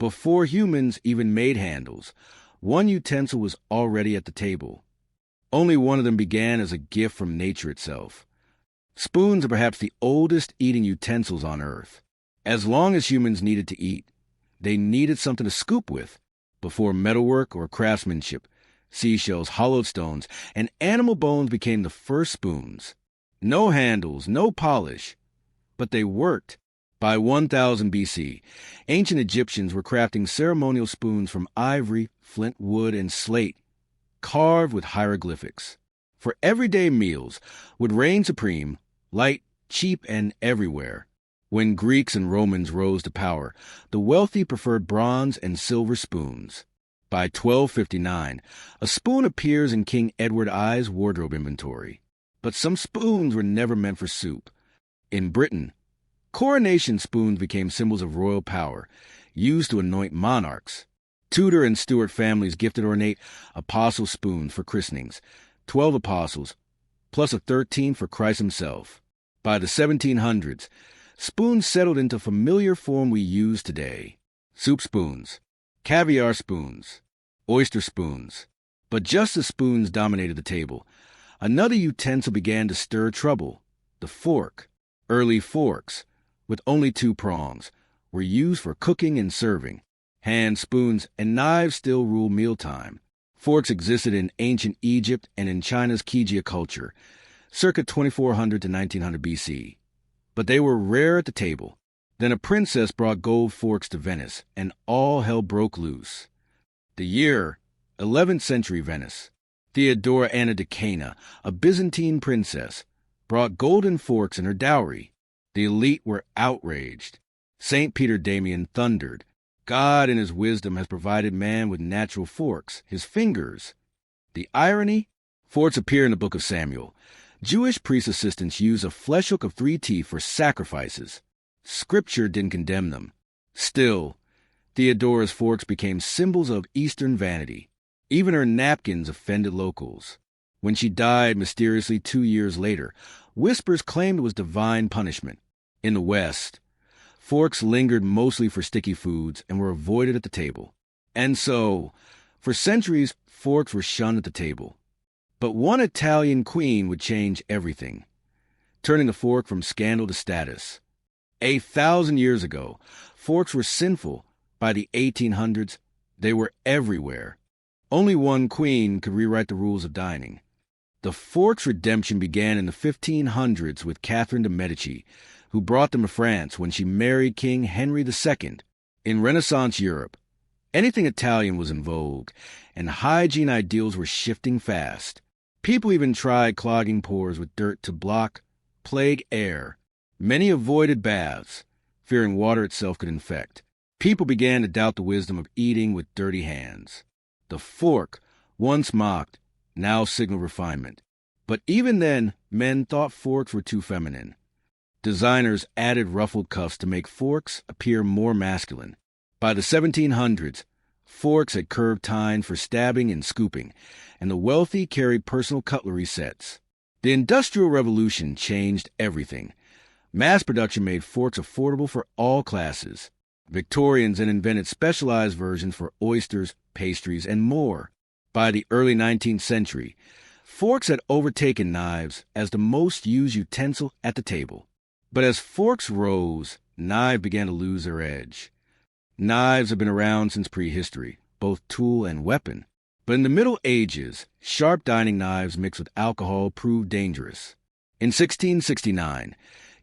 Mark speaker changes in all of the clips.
Speaker 1: Before humans even made handles, one utensil was already at the table. Only one of them began as a gift from nature itself. Spoons are perhaps the oldest eating utensils on Earth. As long as humans needed to eat, they needed something to scoop with. Before metalwork or craftsmanship, seashells, hollowed stones, and animal bones became the first spoons. No handles, no polish, but they worked. By 1000 BC, ancient Egyptians were crafting ceremonial spoons from ivory, flint wood, and slate, carved with hieroglyphics. For everyday meals would reign supreme, light, cheap, and everywhere. When Greeks and Romans rose to power, the wealthy preferred bronze and silver spoons. By 1259, a spoon appears in King Edward I's wardrobe inventory. But some spoons were never meant for soup. In Britain, coronation spoons became symbols of royal power, used to anoint monarchs. Tudor and Stuart families gifted ornate apostle spoons for christenings, 12 apostles, plus a 13th for Christ himself. By the 1700s, spoons settled into familiar form we use today. Soup spoons, caviar spoons, oyster spoons. But just as spoons dominated the table, another utensil began to stir trouble, the fork. Early forks, with only 2 prongs, were used for cooking and serving. Hands, spoons, and knives still rule mealtime. Forks existed in ancient Egypt and in China's Qijia culture, circa 2400 to 1900 BC. But they were rare at the table. Then a princess brought gold forks to Venice, and all hell broke loose. The year, 11th century Venice. Theodora Anna Doukaina, a Byzantine princess, brought golden forks in her dowry. The elite were outraged. St. Peter Damian thundered, God in his wisdom has provided man with natural forks, his fingers. The irony? Forks appear in the book of Samuel. Jewish priest assistants used a flesh hook of 3 teeth for sacrifices. Scripture didn't condemn them. Still, Theodora's forks became symbols of Eastern vanity. Even her napkins offended locals. When she died mysteriously 2 years later, whispers claimed it was divine punishment. In the West, forks lingered mostly for sticky foods and were avoided at the table. And so, for centuries, forks were shunned at the table. But one Italian queen would change everything, turning the fork from scandal to status. 1,000 years ago, forks were sinful. By the 1800s, they were everywhere. Only one queen could rewrite the rules of dining. The fork's redemption began in the 1500s with Catherine de Medici, who brought them to France when she married King Henry II. In Renaissance Europe, anything Italian was in vogue, and hygiene ideals were shifting fast. People even tried clogging pores with dirt to block plague air. Many avoided baths, fearing water itself could infect. People began to doubt the wisdom of eating with dirty hands. The fork, once mocked, now signaled refinement. But even then, men thought forks were too feminine. Designers added ruffled cuffs to make forks appear more masculine. By the 1700s, forks had curved tine for stabbing and scooping, and the wealthy carried personal cutlery sets. The Industrial Revolution changed everything. Mass production made forks affordable for all classes. Victorians then invented specialized versions for oysters, pastries, and more. By the early 19th century, forks had overtaken knives as the most used utensil at the table. But as forks rose, knives began to lose their edge. Knives have been around since prehistory, both tool and weapon. But in the Middle Ages, sharp dining knives mixed with alcohol proved dangerous. In 1669,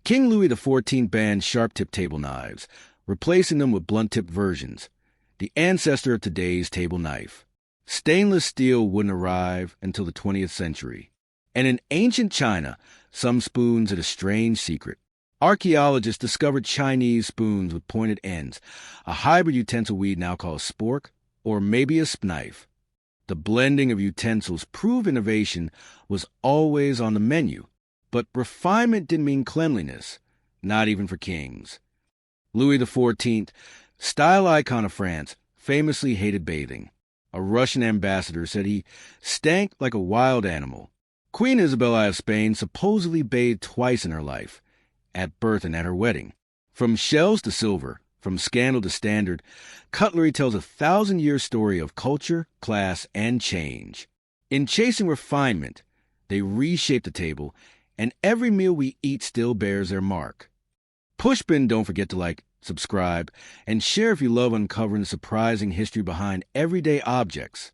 Speaker 1: King Louis XIV banned sharp-tipped table knives, replacing them with blunt-tipped versions, the ancestor of today's table knife. Stainless steel wouldn't arrive until the 20th century. And in ancient China, some spoons had a strange secret. Archaeologists discovered Chinese spoons with pointed ends, a hybrid utensil we'd now call a spork, or maybe a knife. The blending of utensils proved innovation was always on the menu, but refinement didn't mean cleanliness, not even for kings. Louis XIV, style icon of France, famously hated bathing. A Russian ambassador said he stank like a wild animal. Queen Isabella of Spain supposedly bathed twice in her life, at birth and at her wedding. From shells to silver, From scandal to standard, cutlery tells a 1,000-year story of culture, class, and change. In chasing refinement, they reshape the table, and every meal we eat still bears their mark. Pushpin, don't forget to like, subscribe, and share if you love uncovering the surprising history behind everyday objects.